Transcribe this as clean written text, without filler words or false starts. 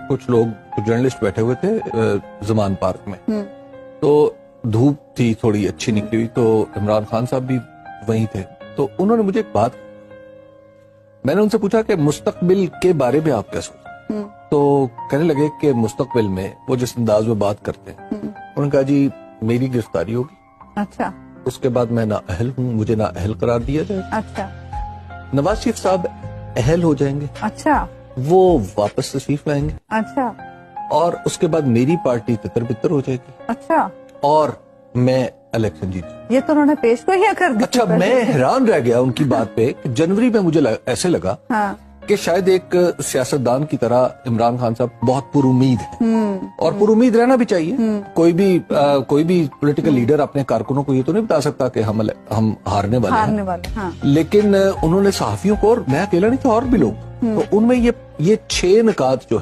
کچھ لوگ جرنلسٹ بیٹھے ہوئے تھے زمان پارک میں، تو دھوپ تھی تھوڑی اچھی نکلی ہوئی، تو عمران خان صاحب بھی وہیں تھے، تو انہوں نے مجھے ایک بات، میں نے ان سے پوچھا کہ مستقبل کے بارے میں آپ کیا سوچتے ہیں؟ تو کہنے لگے کہ مستقبل میں وہ جس انداز میں بات کرتے ہیں، انہوں نے کہا جی میری گرفتاری ہوگی، اچھا، اس کے بعد میں نااہل ہوں، مجھے نااہل قرار دیا جائے، اچھا، نواز شریف صاحب اہل ہو جائیں گے، اچھا، وہ واپس تشریف لائیں گے، اچھا، اور اس کے بعد میری پارٹی تتر بتر ہو جائے گی، اچھا، اور میں الیکشن جیت۔ یہ تو انہوں نے پیش گوئیاں کر دی۔ اچھا، میں حیران رہ گیا ان کی بات پہ کہ جنوری میں مجھے ایسے لگا ہاں، کہ شاید ایک سیاستدان کی طرح عمران خان صاحب بہت پر امید ہے، اور پر امید رہنا بھی چاہیے۔ کوئی بھی پولیٹیکل لیڈر اپنے کارکنوں کو یہ تو نہیں بتا سکتا کہ ہم ہارنے والے ہیں، ہاں، لیکن انہوں نے صحافیوں کو، اور میں اکیلا نہیں تھا اور بھی لوگ، تو ان میں یہ 6 نکات جو ہیں